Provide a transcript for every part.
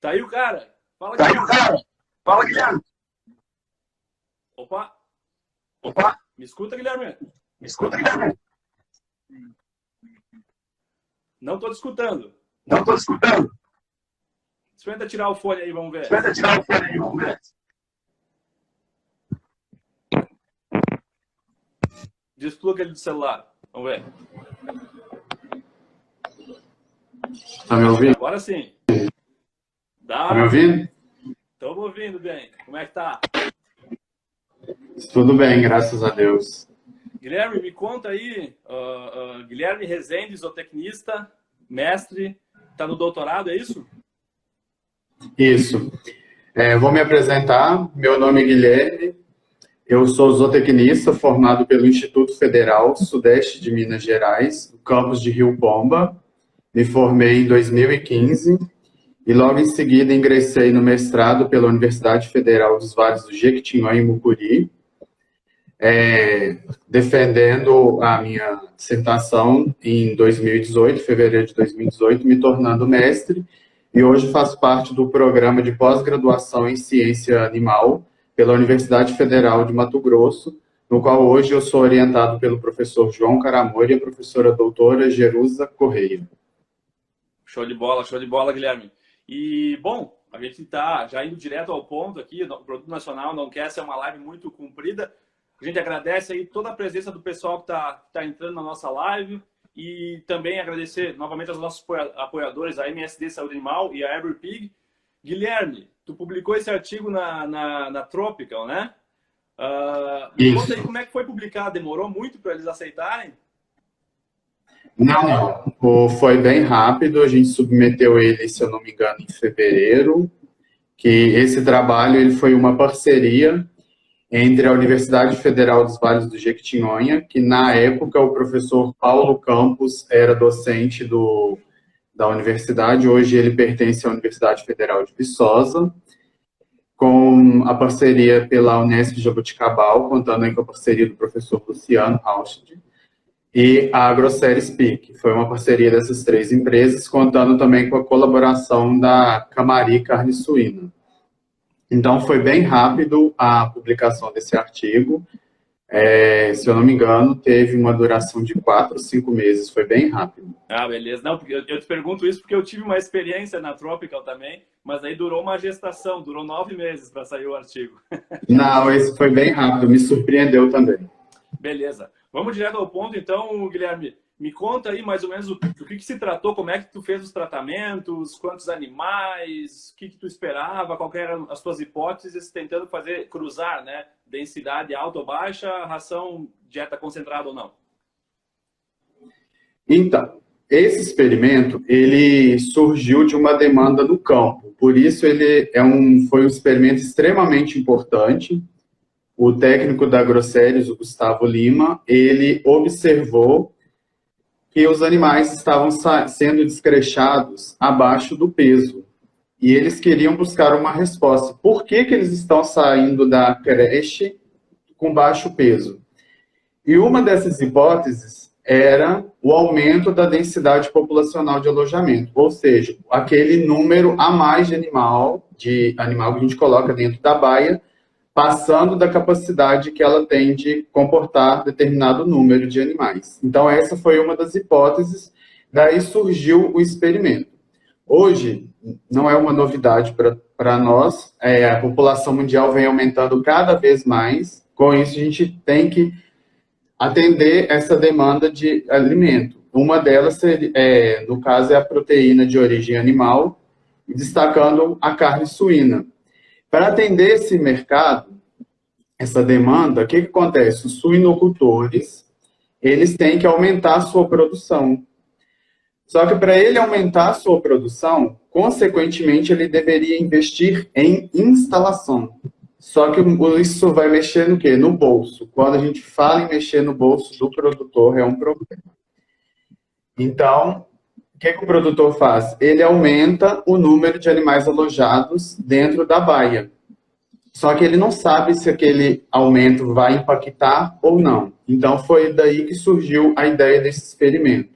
Tá aí o cara. Fala, Tá aí o Guilherme. cara. Fala, Guilherme. Opa, Opa, me escuta, Guilherme? me escuta, Guilherme? Não tô te escutando. Não estou escutando. Experimenta tirar o fone aí, vamos ver. Espera tirar o fone aí, vamos ver. Despluga ele do celular. Vamos ver. Tá me ouvindo? Agora sim. Tá me Dá. ouvindo? Estamos ouvindo bem. Como é que tá? Tudo bem, graças a Deus. Guilherme, me conta aí. Guilherme Rezende, zootecnista, mestre, tá no doutorado, é isso? Isso. Vou me apresentar. Meu nome é Guilherme. Eu sou zootecnista formado pelo Instituto Federal Sudeste de Minas Gerais, no campus de Rio Pomba. Me formei em 2015 e logo em seguida ingressei no mestrado pela Universidade Federal dos Vales do Jequitinhonha e Mucuri, defendendo a minha dissertação em 2018, fevereiro de 2018, me tornando mestre, e hoje faço parte do programa de pós-graduação em ciência animal pela Universidade Federal de Mato Grosso, no qual hoje eu sou orientado pelo professor João Caramori e a professora doutora Jerusa Correia. Show de bola, Guilherme. E, bom, a gente está já indo direto ao ponto aqui, o Produto Nacional não quer ser uma live muito comprida. A gente agradece aí toda a presença do pessoal que tá entrando na nossa live e também agradecer novamente aos nossos apoiadores, a MSD Saúde Animal e a EveryPig. Guilherme, tu publicou esse artigo na Tropical, né? Me conta aí como é que foi publicado, demorou muito para eles aceitarem? Não. Foi bem rápido, a gente submeteu ele, se eu não me engano, em fevereiro, que esse trabalho ele foi uma parceria entre a Universidade Federal dos Vales do Jequitinhonha, que na época o professor Paulo Campos era docente da universidade, hoje ele pertence à Universidade Federal de Viçosa, com a parceria pela Unesp Jaboticabal, contando aí com a parceria do professor Luciano Rauschid, e a AgroSéries PIC. Foi uma parceria dessas três empresas, contando também com a colaboração da Camari Carne Suína. Então, foi bem rápido a publicação desse artigo. Se eu não me engano, teve uma duração de 4 ou 5 meses. Foi bem rápido. Ah, beleza. Não, porque eu te pergunto isso porque eu tive uma experiência na Tropical também, mas aí durou uma gestação, durou 9 meses para sair o artigo. Não, esse foi bem rápido, me surpreendeu também. Beleza. Vamos direto ao ponto, então, Guilherme. Me conta aí mais ou menos do que se tratou, como é que tu fez os tratamentos, quantos animais, o que tu esperava, qual eram as tuas hipóteses, tentando cruzar, né? Densidade alta ou baixa, ração, dieta concentrada ou não. Então, esse experimento, ele surgiu de uma demanda do campo. Por isso, ele foi um experimento extremamente importante. O técnico da AgroSéries, o Gustavo Lima, ele observou que os animais estavam sendo descrechados abaixo do peso. E eles queriam buscar uma resposta. Por que eles estão saindo da creche com baixo peso? E uma dessas hipóteses era o aumento da densidade populacional de alojamento, ou seja, aquele número a mais de animal que a gente coloca dentro da baia, passando da capacidade que ela tem de comportar determinado número de animais. Então, essa foi uma das hipóteses, daí surgiu o experimento. Hoje, não é uma novidade para nós, a população mundial vem aumentando cada vez mais, com isso a gente tem que atender essa demanda de alimento. Uma delas, no caso, é a proteína de origem animal, destacando a carne suína. Para atender esse mercado, essa demanda, o que acontece? Os suinocultores, eles têm que aumentar a sua produção. Só que para ele aumentar a sua produção, consequentemente, ele deveria investir em instalação. Só que isso vai mexer no quê? No bolso. Quando a gente fala em mexer no bolso do produtor, é um problema. Então, o que o produtor faz? Ele aumenta o número de animais alojados dentro da baia. Só que ele não sabe se aquele aumento vai impactar ou não. Então, foi daí que surgiu a ideia desse experimento.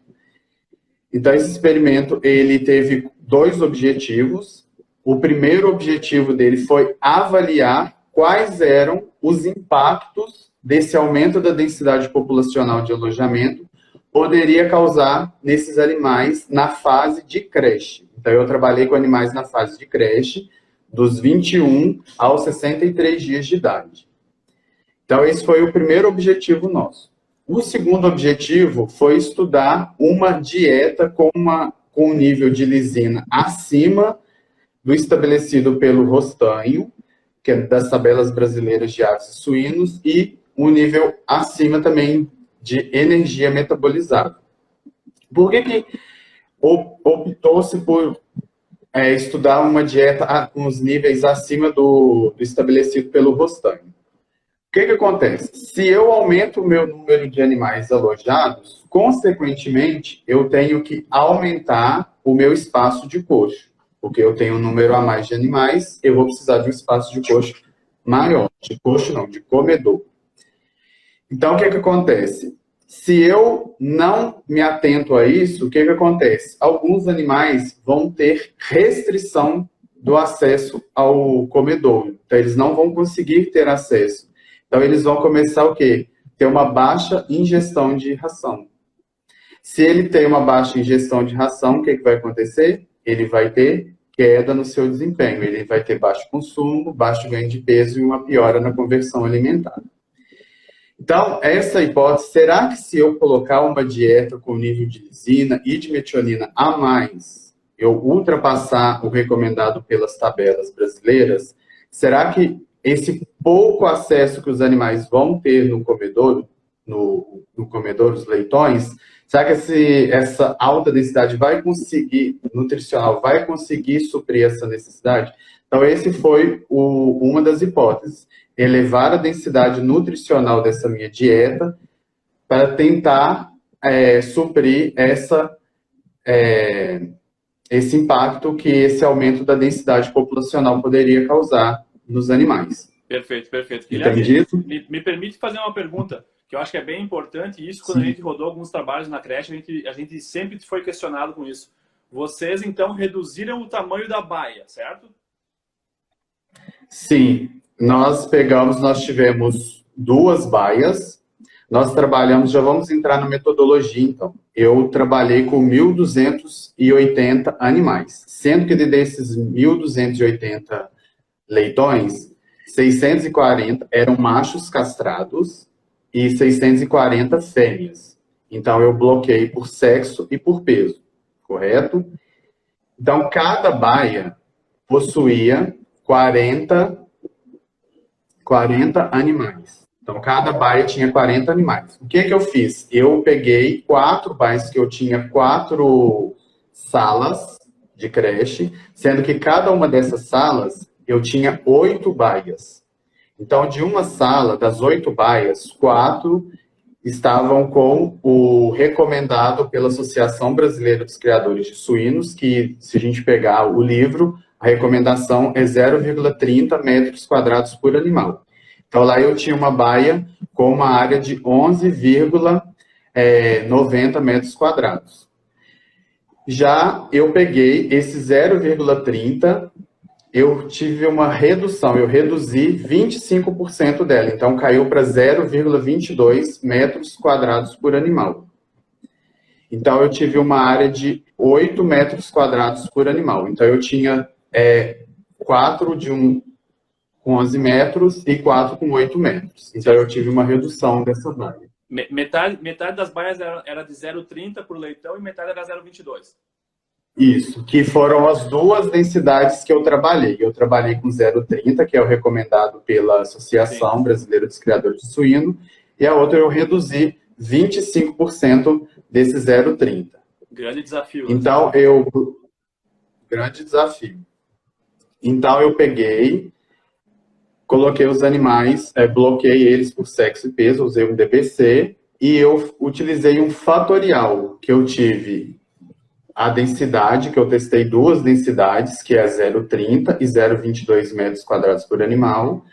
Então, esse experimento, ele teve 2 objetivos. o primeiro objetivo dele foi avaliar quais eram os impactos desse aumento da densidade populacional de alojamento poderia causar nesses animais na fase de creche. Então, eu trabalhei com animais na fase de creche, dos 21 aos 63 dias de idade. Então, esse foi o primeiro objetivo nosso. O segundo objetivo foi estudar uma dieta com um nível de lisina acima do estabelecido pelo Rostanho, que é das tabelas brasileiras de aves e suínos, e um nível acima também de energia metabolizada. Por que optou-se por estudar uma dieta com os níveis acima do estabelecido pelo Rostanho? O que acontece? Se eu aumento o meu número de animais alojados, consequentemente, eu tenho que aumentar o meu espaço de coxo. Porque eu tenho um número a mais de animais, eu vou precisar de um espaço de coxo maior. De coxo não, de comedor. Então, o que acontece? Se eu não me atento a isso, o que acontece? Alguns animais vão ter restrição do acesso ao comedouro. Então, eles não vão conseguir ter acesso. Então, eles vão começar o quê? Ter uma baixa ingestão de ração. Se ele tem uma baixa ingestão de ração, o que vai acontecer? Ele vai ter queda no seu desempenho. Ele vai ter baixo consumo, baixo ganho de peso e uma piora na conversão alimentar. Então, essa hipótese, será que se eu colocar uma dieta com nível de lisina e de metionina a mais, eu ultrapassar o recomendado pelas tabelas brasileiras, será que esse pouco acesso que os animais vão ter no comedouro, os leitões, será que essa alta densidade nutricional vai conseguir suprir essa necessidade? Então, esse foi uma das hipóteses. Elevar a densidade nutricional dessa minha dieta para tentar suprir esse impacto que esse aumento da densidade populacional poderia causar nos animais. Perfeito, perfeito. Me permite fazer uma pergunta, que eu acho que é bem importante, e isso quando a gente rodou alguns trabalhos na creche, a gente sempre foi questionado com isso. Vocês, então, reduziram o tamanho da baia, certo? Sim, nós tivemos 2 baias, nós trabalhamos, já vamos entrar na metodologia, então. Eu trabalhei com 1.280 animais, sendo que desses 1.280 leitões, 640 eram machos castrados e 640 fêmeas. Então, eu bloqueei por sexo e por peso, correto? Então, cada baia possuía 40 animais. Então, cada baia tinha 40 animais. O que eu fiz? Eu peguei 4 baias que eu tinha 4 salas de creche, sendo que cada uma dessas salas eu tinha 8 baias. Então, de uma sala, das 8 baias, 4 estavam com o recomendado pela Associação Brasileira dos Criadores de Suínos, que, se a gente pegar o livro, a recomendação é 0,30 metros quadrados por animal. Então, lá eu tinha uma baia com uma área de 11,90 metros quadrados. Já eu peguei esse 0,30, eu tive uma redução, eu reduzi 25% dela, então caiu para 0,22 metros quadrados por animal. Então, eu tive uma área de 8 metros quadrados por animal. Então, eu tinha 4 com 11 metros e 4 com 8 metros. Então, eu tive uma redução dessa baia. Metade das baias era de 0,30 por leitão e metade era 0,22. Isso, que foram as 2 densidades que eu trabalhei. Eu trabalhei com 0,30, que é o recomendado pela Associação Brasileira dos Criadores de Suíno, e a outra eu reduzi 25% desse 0,30. Grande desafio. Então, grande desafio. Então, eu coloquei os animais, bloqueei eles por sexo e peso, usei um DBC, e eu utilizei um fatorial, que eu tive a densidade, que eu testei 2 densidades, que é 0,30 e 0,22 metros quadrados por animal,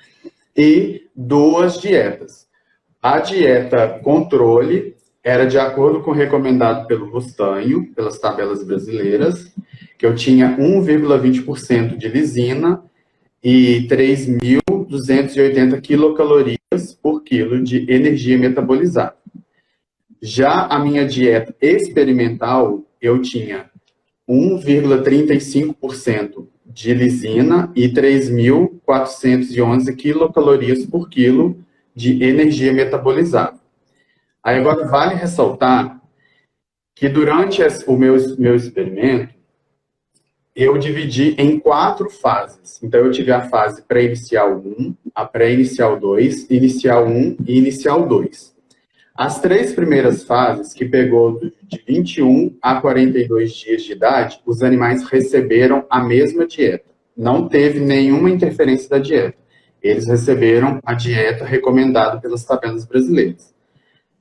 e 2 dietas. A dieta controle era de acordo com o recomendado pelo Rostanho, pelas tabelas brasileiras, que eu tinha 1,20% de lisina e 3.280 quilocalorias por quilo de energia metabolizada. Já a minha dieta experimental, eu tinha 1,35% de lisina e 3.411 quilocalorias por quilo de energia metabolizada. Aí agora vale ressaltar que durante o meu experimento, eu dividi em 4 fases. Então, eu tive a fase pré-inicial 1, a pré-inicial 2, inicial 1 e inicial 2. As 3 primeiras fases, que pegou de 21 a 42 dias de idade, os animais receberam a mesma dieta. Não teve nenhuma interferência da dieta. Eles receberam a dieta recomendada pelas tabelas brasileiras.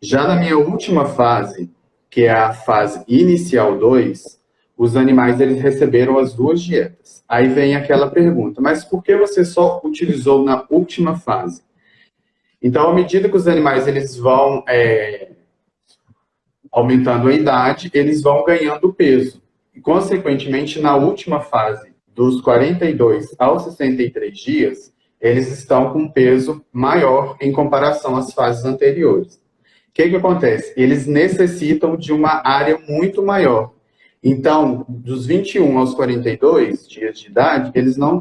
Já na minha última fase, que é a fase inicial 2, os animais eles receberam as 2 dietas. Aí vem aquela pergunta, mas por que você só utilizou na última fase? Então, à medida que os animais eles vão aumentando a idade, eles vão ganhando peso. E, consequentemente, na última fase, dos 42 aos 63 dias, eles estão com peso maior em comparação às fases anteriores. O que acontece? Eles necessitam de uma área muito maior. Então, dos 21 aos 42 dias de idade, eles não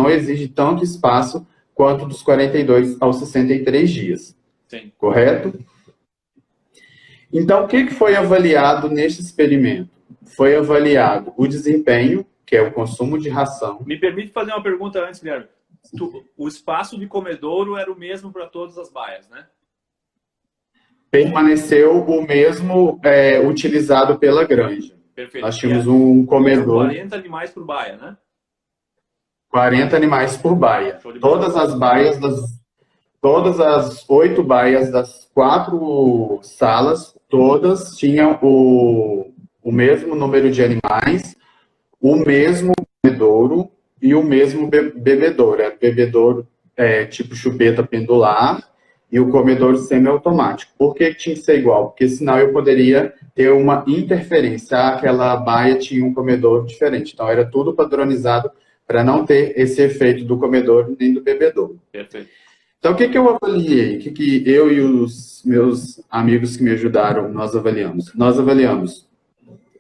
exigem tanto espaço quanto dos 42 aos 63 dias. Sim. Correto? Então, o que foi avaliado neste experimento? Foi avaliado o desempenho, que é o consumo de ração. Me permite fazer uma pergunta antes, Guilherme. O espaço de comedouro era o mesmo para todas as baias, né? Permaneceu o mesmo utilizado pela granja. Perfeito. Nós tínhamos um comedor... 40 animais por baia, né? 40 animais por baia. Todas as baias, todas as 8 baias das 4 salas, todas tinham o mesmo número de animais, o mesmo comedouro e o mesmo bebedouro. Era bebedouro tipo chupeta pendular, e o comedor semiautomático. Por que tinha que ser igual? Porque senão eu poderia ter uma interferência. Aquela baia tinha um comedor diferente. Então, era tudo padronizado para não ter esse efeito do comedor nem do bebedouro. Perfeito. Então, o que eu avaliei? O que eu e os meus amigos que me ajudaram, nós avaliamos? Nós avaliamos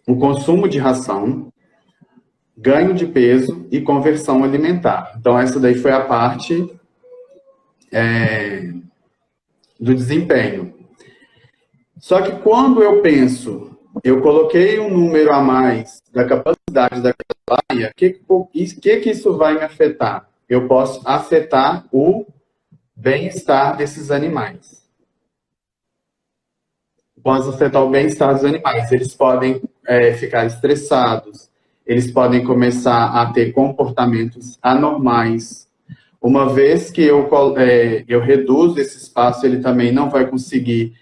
o consumo de ração, ganho de peso e conversão alimentar. Então, essa daí foi a parte... do desempenho. Só que quando eu penso, eu coloquei um número a mais da capacidade daquela baia, o que isso vai me afetar? Eu posso afetar o bem-estar desses animais. Posso afetar o bem-estar dos animais. Eles podem ficar estressados, eles podem começar a ter comportamentos anormais. Uma vez que eu reduzo esse espaço, ele também não vai conseguir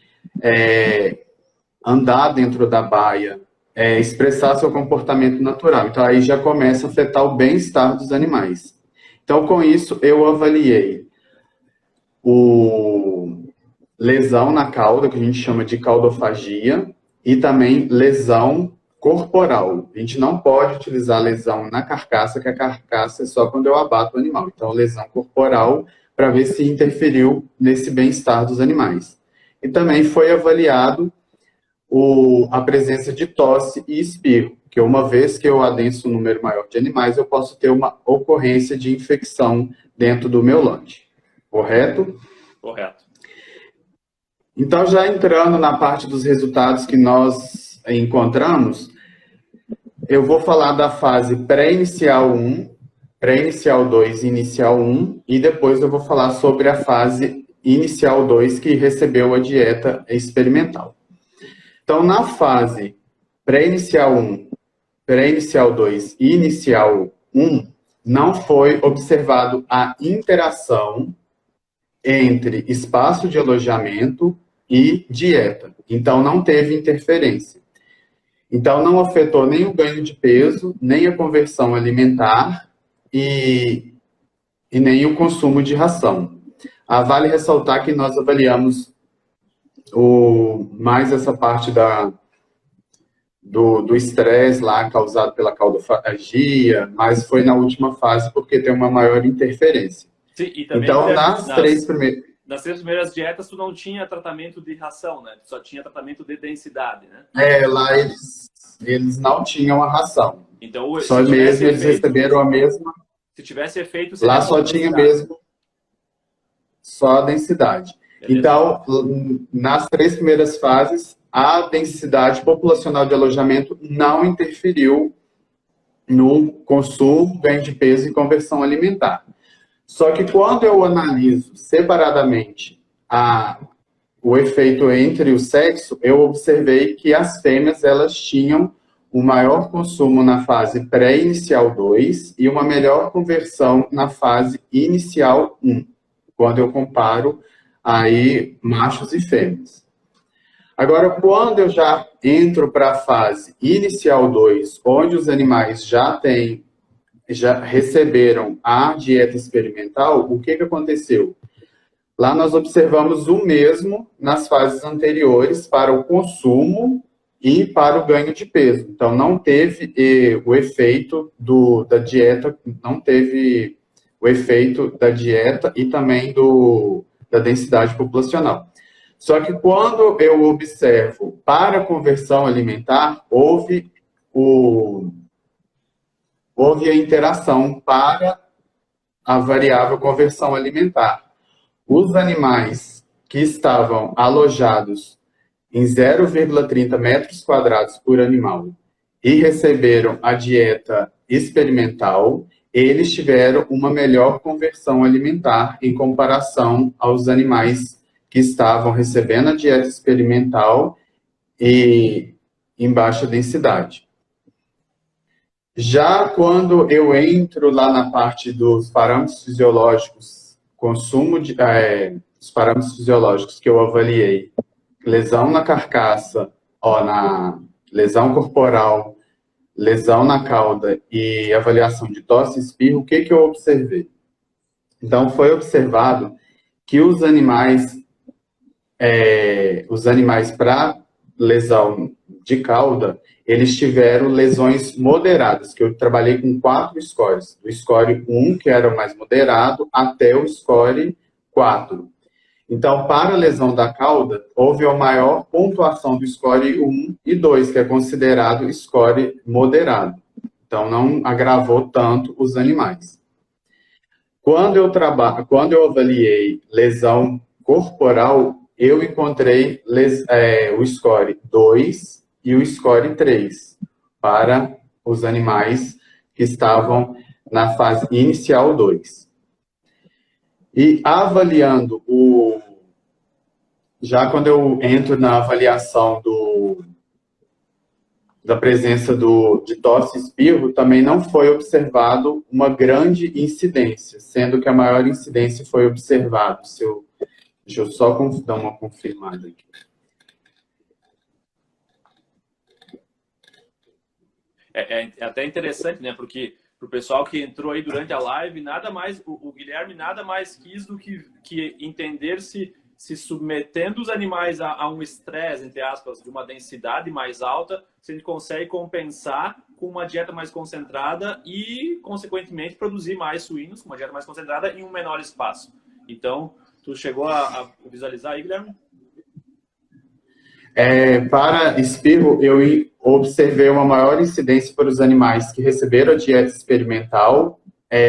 andar dentro da baia, expressar seu comportamento natural. Então, aí já começa a afetar o bem-estar dos animais. Então, com isso, eu avaliei lesão na cauda, que a gente chama de caudofagia, e também lesão corporal. A gente não pode utilizar lesão na carcaça, que a carcaça é só quando eu abato o animal. Então, lesão corporal, para ver se interferiu nesse bem-estar dos animais. E também foi avaliado a presença de tosse e espirro, que uma vez que eu adenso um número maior de animais, eu posso ter uma ocorrência de infecção dentro do meu lanche. Correto? Correto. Então, já entrando na parte dos resultados que nós encontramos, eu vou falar da fase pré-inicial 1, pré-inicial 2 e inicial 1, e depois eu vou falar sobre a fase inicial 2, que recebeu a dieta experimental. Então, na fase pré-inicial 1, pré-inicial 2 e inicial 1, não foi observado a interação entre espaço de alojamento e dieta. Então, não teve interferência. Então, não afetou nem o ganho de peso, nem a conversão alimentar e nem o consumo de ração. Vale ressaltar que nós avaliamos mais essa parte do estresse lá causado pela caudofagia, mas foi na última fase porque tem uma maior interferência. Sim, e também, Então, Guilherme, nas três primeiras... Nas 3 primeiras dietas, tu não tinha tratamento de ração, né? Tu só tinha tratamento de densidade, né? Lá eles não tinham a ração. Então, só mesmo eles receberam a mesma... Se tivesse efeito... Lá só tinha mesmo só a densidade. Beleza. Então, nas 3 primeiras fases, a densidade populacional de alojamento não interferiu no consumo, ganho de peso e conversão alimentar. Só que quando eu analiso separadamente o efeito entre o sexo, eu observei que as fêmeas elas tinham um maior consumo na fase pré-inicial 2 e uma melhor conversão na fase inicial 1, quando eu comparo aí machos e fêmeas. Agora, quando eu já entro para a fase inicial 2, onde os animais já receberam a dieta experimental, o que aconteceu? Lá nós observamos o mesmo nas fases anteriores para o consumo e para o ganho de peso. Então, não teve o efeito da dieta, não teve o efeito da dieta e também da densidade populacional. Só que quando eu observo para a conversão alimentar, houve a interação para a variável conversão alimentar. Os animais que estavam alojados em 0,30 metros quadrados por animal e receberam a dieta experimental, eles tiveram uma melhor conversão alimentar em comparação aos animais que estavam recebendo a dieta experimental e em baixa densidade. Já quando eu entro lá na parte dos parâmetros fisiológicos, os parâmetros fisiológicos que eu avaliei, lesão na carcaça, na lesão corporal, lesão na cauda e avaliação de tosse e espirro, o que eu observei? Então, foi observado que os animais para lesão de cauda, eles tiveram lesões moderadas, que eu trabalhei com 4 scores. Do score 1, que era o mais moderado, até o score 4. Então, para a lesão da cauda, houve a maior pontuação do score 1 e 2, que é considerado score moderado. Então, não agravou tanto os animais. Quando eu avaliei lesão corporal, eu encontrei o score 2 e o score 3 para os animais que estavam na fase inicial 2. E avaliando já quando eu entro na avaliação da presença de tosse e espirro, também não foi observado uma grande incidência, sendo que a maior incidência foi observado. Deixa eu só dar uma confirmada aqui. É até interessante, né? Porque para o pessoal que entrou aí durante a live, nada mais, o Guilherme nada mais quis do que entender se submetendo os animais a um estresse, entre aspas, de uma densidade mais alta, se a gente consegue compensar com uma dieta mais concentrada e, consequentemente, produzir mais suínos com uma dieta mais concentrada em um menor espaço. Então, tu chegou a visualizar aí, Guilherme? Para espirro, eu observei uma maior incidência para os animais que receberam a dieta experimental,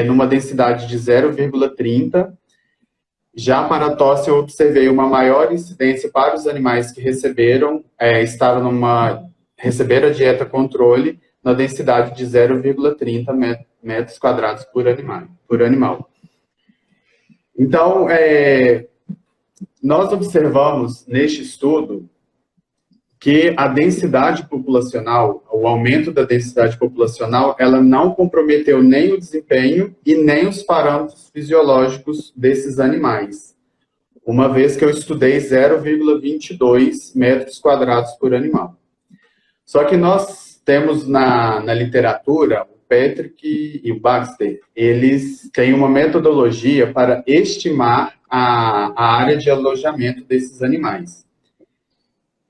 numa densidade de 0,30. Já para a tosse, eu observei uma maior incidência para os animais que receberam a dieta controle na densidade de 0,30 metros quadrados por animal. Então, nós observamos neste estudo que a densidade populacional, o aumento da densidade populacional, ela não comprometeu nem o desempenho e nem os parâmetros fisiológicos desses animais, uma vez que eu estudei 0,22 metros quadrados por animal. Só que nós temos na literatura, o Patrick e o Baxter, eles têm uma metodologia para estimar a área de alojamento desses animais.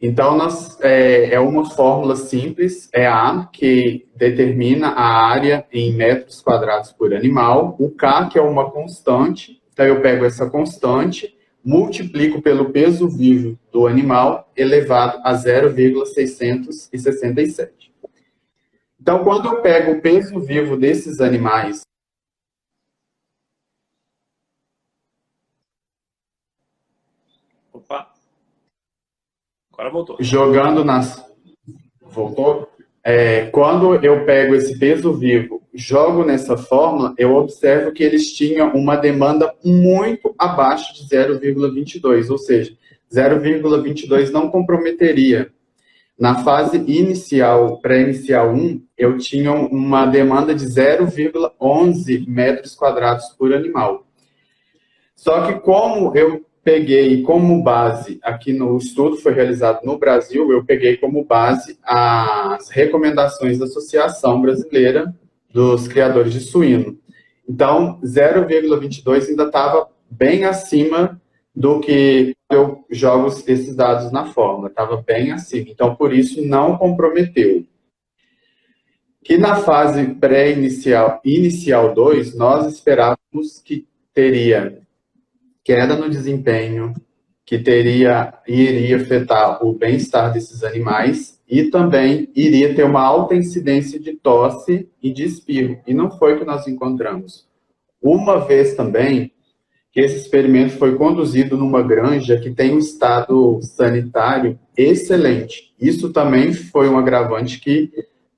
Então, é uma fórmula simples, é A, que determina a área em metros quadrados por animal, o K, que é uma constante, então eu pego essa constante, multiplico pelo peso vivo do animal, elevado a 0,667. Então, quando eu pego o peso vivo desses animais, Opa, agora voltou. jogando nas... Voltou? Quando eu pego esse peso vivo, jogo nessa fórmula, eu observo que eles tinham uma demanda muito abaixo de 0,22, ou seja, 0,22 não comprometeria. Na fase inicial, pré-inicial 1, eu tinha uma demanda de 0,11 metros quadrados por animal. Só que como eu peguei como base, aqui no estudo foi realizado no Brasil, eu peguei como base as recomendações da Associação Brasileira dos Criadores de Suíno. Então, 0,22 ainda estava bem acima do que eu jogo esses dados na fórmula, estava bem acima. Então, por isso, não comprometeu. Que na fase pré-inicial, inicial 2, nós esperávamos que teria queda no desempenho, que iria afetar o bem-estar desses animais e também iria ter uma alta incidência de tosse e de espirro. E não foi o que nós encontramos. Uma vez também que esse experimento foi conduzido numa granja que tem um estado sanitário excelente. Isso também foi um agravante que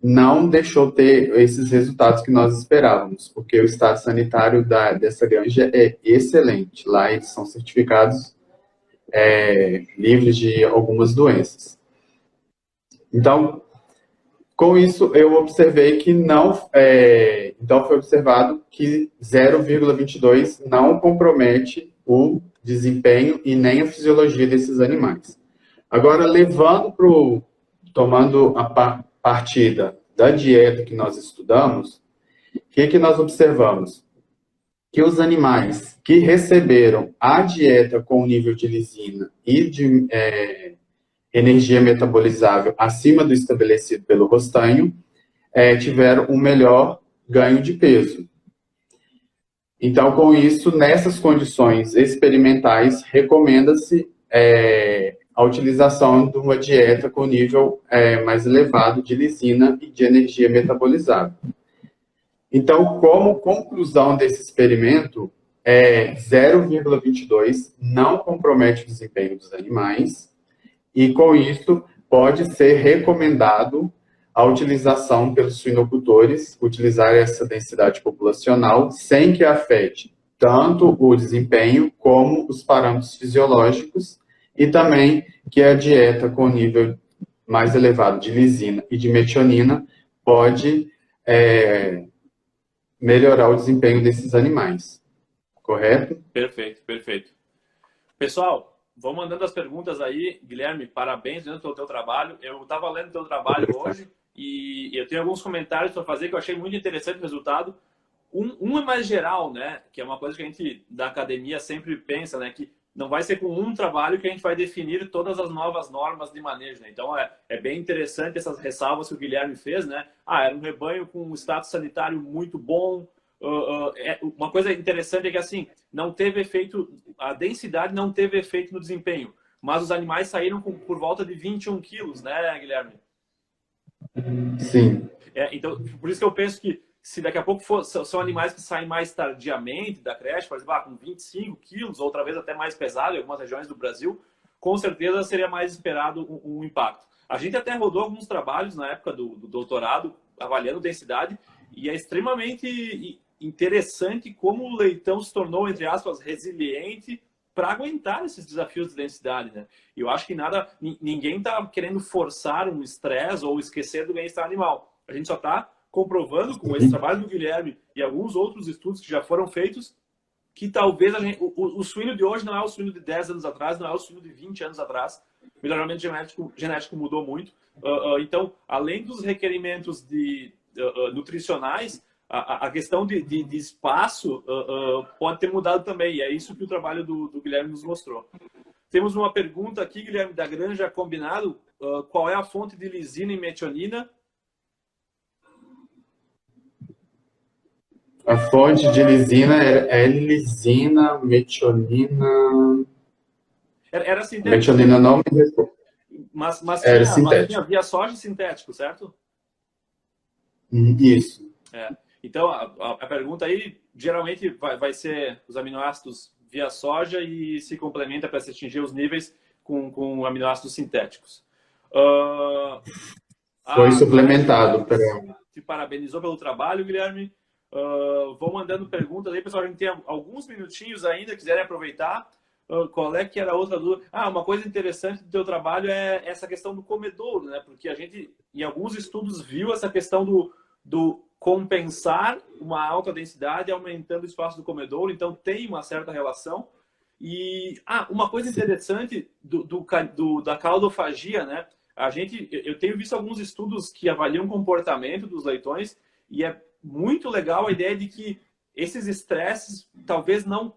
não deixou ter esses resultados que nós esperávamos, porque o estado sanitário dessa granja é excelente. Lá eles são certificados livres de algumas doenças. Então, com isso, eu observei que não... então, foi observado que 0,22 não compromete o desempenho e nem a fisiologia desses animais. Agora, tomando a partida da dieta que nós estudamos, o que nós observamos? Que os animais que receberam a dieta com nível de lisina e de energia metabolizável acima do estabelecido pelo Rostanho, tiveram um melhor ganho de peso. Então, com isso, nessas condições experimentais, recomenda-se a utilização de uma dieta com nível mais elevado de lisina e de energia metabolizável. Então, como conclusão desse experimento, 0,22 não compromete o desempenho dos animais e, com isso, pode ser recomendado a utilização pelos suinocultores, utilizar essa densidade populacional sem que afete tanto o desempenho como os parâmetros fisiológicos e também que a dieta com nível mais elevado de lisina e de metionina pode melhorar o desempenho desses animais. Correto? Perfeito, perfeito. Pessoal, vão mandando as perguntas aí. Guilherme, parabéns pelo teu trabalho. Eu estava lendo o teu trabalho hoje e eu tenho alguns comentários para fazer que eu achei muito interessante o resultado. Um é mais geral, né? Que é uma coisa que a gente da academia sempre pensa, né? Que não vai ser com um trabalho que a gente vai definir todas as novas normas de manejo, né? Então, é bem interessante essas ressalvas que o Guilherme fez, né? Era um rebanho com um status sanitário muito bom. Uma coisa interessante é que, assim, não teve efeito, a densidade não teve efeito no desempenho, mas os animais saíram por volta de 21 quilos, né, Guilherme? Sim. Então, por isso que eu penso que se daqui a pouco são animais que saem mais tardiamente da creche, por exemplo, com 25 quilos, outra vez até mais pesado em algumas regiões do Brasil, com certeza seria mais esperado um impacto. A gente até rodou alguns trabalhos na época do doutorado, avaliando densidade, e é extremamente interessante como o leitão se tornou, entre aspas, resiliente para aguentar esses desafios de densidade, né? E eu acho que ninguém está querendo forçar um estresse ou esquecer do bem-estar animal. A gente só está comprovando com esse trabalho do Guilherme e alguns outros estudos que já foram feitos que talvez o suíno de hoje não é o suíno de 10 anos atrás, não é o suíno de 20 anos atrás. O melhoramento genético mudou muito. Então, além dos requerimentos nutricionais, a questão de espaço pode ter mudado também. E é isso que o trabalho do Guilherme nos mostrou. Temos uma pergunta aqui, Guilherme, da Granja Combinado. Qual é a fonte de lisina e metionina? A fonte de lisina é lisina, metionina... Era sintético. Metionina não me responde. Mas Era tinha sintético. via soja sintético, certo? Isso. Então, a pergunta aí, geralmente, vai ser os aminoácidos via soja e se complementa para se atingir os níveis com aminoácidos sintéticos. Foi suplementado. Te parabenizou pelo trabalho, Guilherme. Vou mandando perguntas aí, pessoal. A gente tem alguns minutinhos ainda, quiserem aproveitar. Qual é que era a outra dúvida? Uma coisa interessante do teu trabalho é essa questão do comedouro, né? Porque a gente, em alguns estudos, viu essa questão do compensar uma alta densidade aumentando o espaço do comedouro, então tem uma certa relação. E uma coisa interessante da caudofagia, né? Eu tenho visto alguns estudos que avaliam o comportamento dos leitões e é muito legal a ideia de que esses estresses talvez não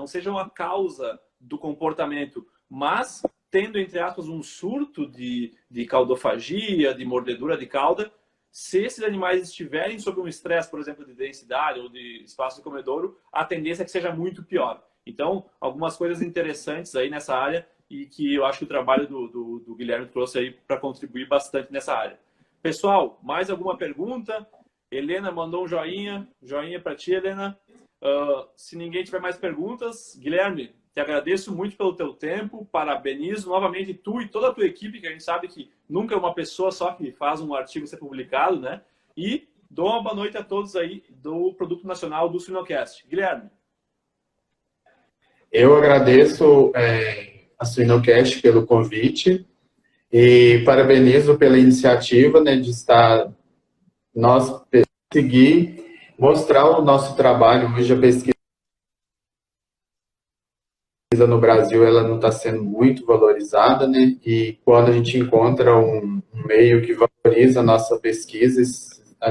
sejam a causa do comportamento, mas tendo, entre aspas, um surto de caudofagia, de mordedura de cauda, se esses animais estiverem sob um estresse, por exemplo, de densidade ou de espaço de comedouro, a tendência é que seja muito pior. Então, algumas coisas interessantes aí nessa área e que eu acho que o trabalho do Guilherme trouxe aí para contribuir bastante nessa área. Pessoal, mais alguma pergunta? Helena mandou um joinha para ti, Helena. Se ninguém tiver mais perguntas, Guilherme, te agradeço muito pelo teu tempo, parabenizo novamente tu e toda a tua equipe, que a gente sabe que nunca é uma pessoa só que faz um artigo ser publicado, né? E dou uma boa noite a todos aí do Produto Nacional do Suinocast. Guilherme. Eu agradeço a Suinocast pelo convite e parabenizo pela iniciativa, né, de estar nós conseguir mostrar o nosso trabalho. Hoje a pesquisa no Brasil ela não está sendo muito valorizada, né? E quando a gente encontra um meio que valoriza a nossa pesquisa,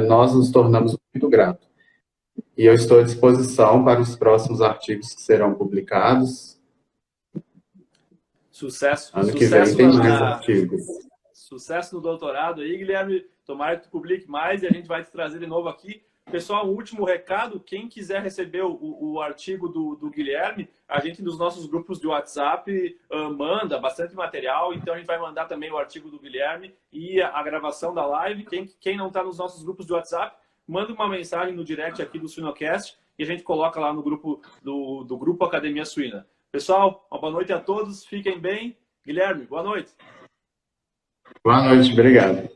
nós nos tornamos muito gratos. E eu estou à disposição para os próximos artigos que serão publicados. Sucesso. Ano que vem tem mais artigos. Sucesso no doutorado aí, Guilherme. Tomara que tu publique mais e a gente vai te trazer de novo aqui. Pessoal, um último recado. Quem quiser receber o artigo do Guilherme, a gente nos nossos grupos de WhatsApp manda bastante material. Então, a gente vai mandar também o artigo do Guilherme e a gravação da live. Quem não está nos nossos grupos de WhatsApp, manda uma mensagem no direct aqui do Suinocast e a gente coloca lá no grupo do Grupo Academia Suína. Pessoal, uma boa noite a todos. Fiquem bem. Guilherme, boa noite. Boa noite, obrigado.